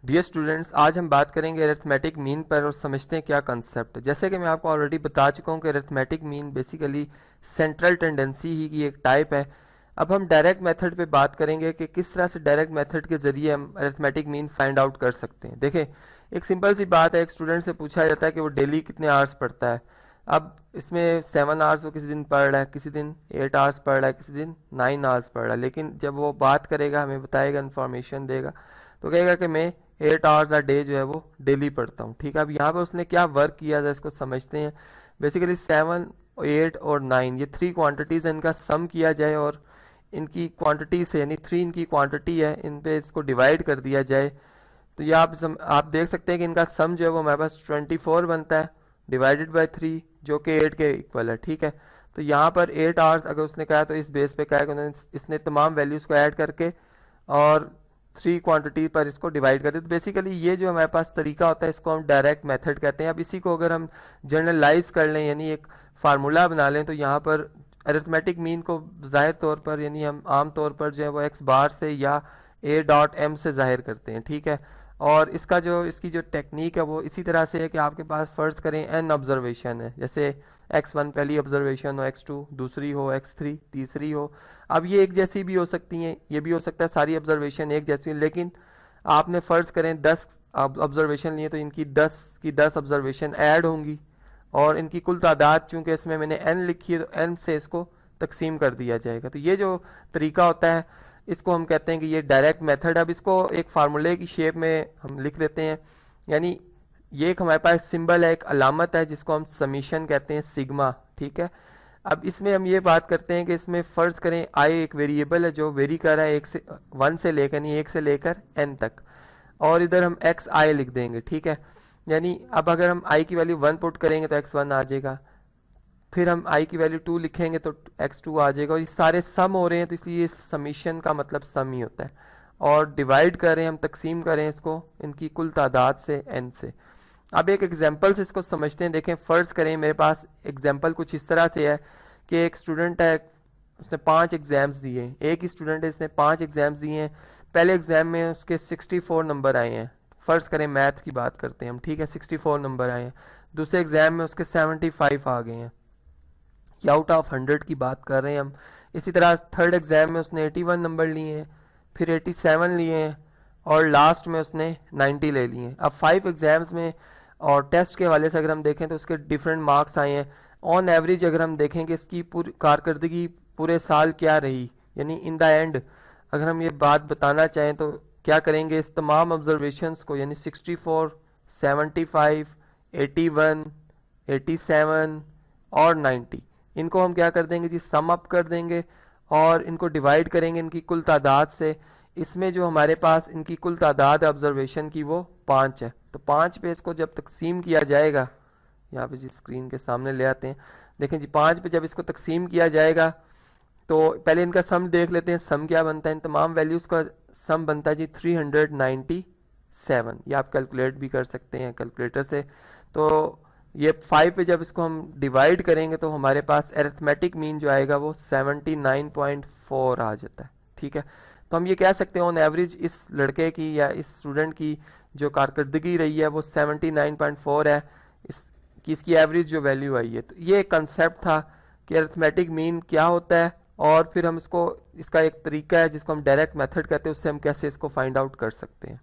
Dear students, आज हम बात करेंगे अरिथमेटिक मीन पर और समझते हैं क्या कंसेप्ट है। जैसे कि मैं आपको ऑलरेडी बता चुका हूँ कि arithmetic mean basically central tendency ही की एक टाइप है। अब हम डायरेक्ट मेथड पे बात करेंगे कि किस तरह से डायरेक्ट मेथड के जरिए हम अरिथमेटिक मीन फाइंड आउट कर सकते हैं। देखें, एक सिंपल सी बात है, एक स्टूडेंट से पूछा जाता है कि वो डेली कितने आवर्स पढ़ता है। अब इसमें 7 आवर्स वो किसी दिन पढ़ रहा है, किसी दिन 8 आवर्स पढ़ रहा है, किसी दिन 9 आवर्स पढ़ रहा है। लेकिन जब वो बात करेगा, हमें बताएगा, इन्फॉर्मेशन देगा, तो कहेगा कि मैं 8 आवर्स अ डे जो है वो डेली पढ़ता हूँ। ठीक है, अब यहाँ पर उसने क्या वर्क किया था इसको समझते हैं। बेसिकली 7, 8 और 9 ये 3 क्वांटिटीज़ हैं, इनका सम किया जाए और इनकी क्वांटिटी से, यानी 3 इनकी क्वांटिटी है, इन पे इसको डिवाइड कर दिया जाए। तो ये आप देख सकते हैं कि इनका सम जो है वो हमारे पास 24 बनता है डिवाइडेड बाय 3, जो कि 8 के इक्वल है। ठीक है, तो यहाँ पर 8 आवर्स अगर उसने कहा तो इस बेस पे क्या है कि इसने तमाम वैल्यूज़ को ऐड करके और 3 क्वांटिटी पर इसको डिवाइड करते हैं। तो बेसिकली ये जो हमारे पास तरीका होता है इसको हम डायरेक्ट मेथड कहते हैं। अब इसी को अगर हम जनरलाइज कर लें, यानी एक फार्मूला बना लें, तो यहाँ पर अरिथमेटिक मीन को ज़ाहिर तौर पर, यानी हम आम तौर पर जो है वो एक्स बार से या ए डॉट एम से ज़ाहिर करते हैं। ठीक है, और इसकी जो टेक्निक है वो इसी तरह से है कि आपके पास फ़र्ज़ करें एन ऑब्जर्वेशन है, जैसे x1 पहली ऑब्जर्वेशन हो, x2 दूसरी हो, x3 तीसरी हो। अब ये एक जैसी भी हो सकती हैं, ये भी हो सकता है सारी ऑब्जर्वेशन एक जैसी, लेकिन आपने फ़र्ज़ करें 10 ऑब्जर्वेशन लिए तो इनकी 10 की 10 ऑब्जर्वेशन ऐड होंगी और इनकी कुल तादाद, चूँकि इसमें मैंने n लिखी है, तो n से इसको तकसीम कर दिया जाएगा। तो ये जो तरीका होता है इसको हम कहते हैं कि ये डायरेक्ट मेथड। अब इसको एक फार्मूले की शेप में हम लिख देते हैं, यानी ये एक हमारे पास सिंबल है, एक अलामत है जिसको हम समीशन कहते हैं, सिग्मा। ठीक है, अब इसमें हम ये बात करते हैं कि इसमें फ़र्ज़ करें आई एक वेरिएबल है जो वेरी कर रहा है 1 से लेकर, यानी 1 से लेकर n तक, और इधर हम एक्स आई लिख देंगे। ठीक है, यानी अब अगर हम आई की वैल्यू 1 पुट करेंगे तो x1 आ जाएगा, फिर हम आई की वैल्यू 2 लिखेंगे तो x2 आ जाएगा, और ये सारे सम हो रहे हैं तो इसलिए समीशन का मतलब सम ही होता है। और डिवाइड करें, हम तकसीम करें इसको इनकी कुल तादाद से, n से। अब एक एग्जांपल से इसको समझते हैं। देखें, फ़र्ज़ करें मेरे पास एग्जांपल कुछ इस तरह से है कि एक स्टूडेंट है, उसने 5 एग्ज़ाम्स दिए हैं। एक ही स्टूडेंट है, इसने 5 एग्ज़ाम्स दिए हैं। पहले एग्ज़ाम में उसके 64 नंबर आए हैं, फ़र्ज़ करें मैथ की बात करते हैं हम। ठीक है, 64 नंबर आए हैं। दूसरे एग्ज़ाम में उसके 75 आ गए हैं, या आउट ऑफ 100 की बात कर रहे हैं हम। इसी तरह थर्ड एग्ज़ाम में उसने 81 नंबर लिए हैं, फिर 87 लिए हैं, और लास्ट में उसने 90 ले लिए हैं। अब 5 एग्ज़ाम्स में और टेस्ट के हवाले से अगर हम देखें तो उसके डिफरेंट मार्क्स आए हैं। ऑन एवरेज अगर हम देखें कि इसकी पूरी कारकर्दगी पूरे साल क्या रही, यानी इन द एंड अगर हम ये बात बताना चाहें तो क्या करेंगे, इस तमाम ऑब्जर्वेशंस को, यानी 64, 75, 81, 87 और 90, इनको हम क्या कर देंगे जी, सम अप कर देंगे और इनको डिवाइड करेंगे इनकी कुल तादाद से। इसमें जो हमारे पास इनकी कुल तादाद ऑब्जर्वेशन की वो 5 है, तो 5 पे इसको जब तकसीम किया जाएगा, यहाँ पे जी स्क्रीन के सामने ले आते हैं। देखें जी, 5 पे जब इसको तकसीम किया जाएगा तो पहले इनका सम देख लेते हैं। सम क्या बनता है, इन तमाम वैल्यूज़ का सम बनता है जी 397। ये आप कैलकुलेट भी कर सकते हैं कैलकुलेटर से। तो ये 5 पे जब इसको हम डिवाइड करेंगे तो हमारे पास अरिथमेटिक मीन जो आएगा वो 79.4 आ जाता है। ठीक है, तो हम ये कह सकते हैं ऑन एवरेज इस लड़के की या इस स्टूडेंट की जो कारकर्दगी रही है वो 79.4 है, इसकी एवरेज जो वैल्यू आई है। तो ये एक कंसेप्ट था कि अरिथमेटिक मीन क्या होता है, और फिर हम इसका एक तरीका है जिसको हम डायरेक्ट मेथड कहते हैं, उससे हम कैसे इसको फाइंड आउट कर सकते हैं।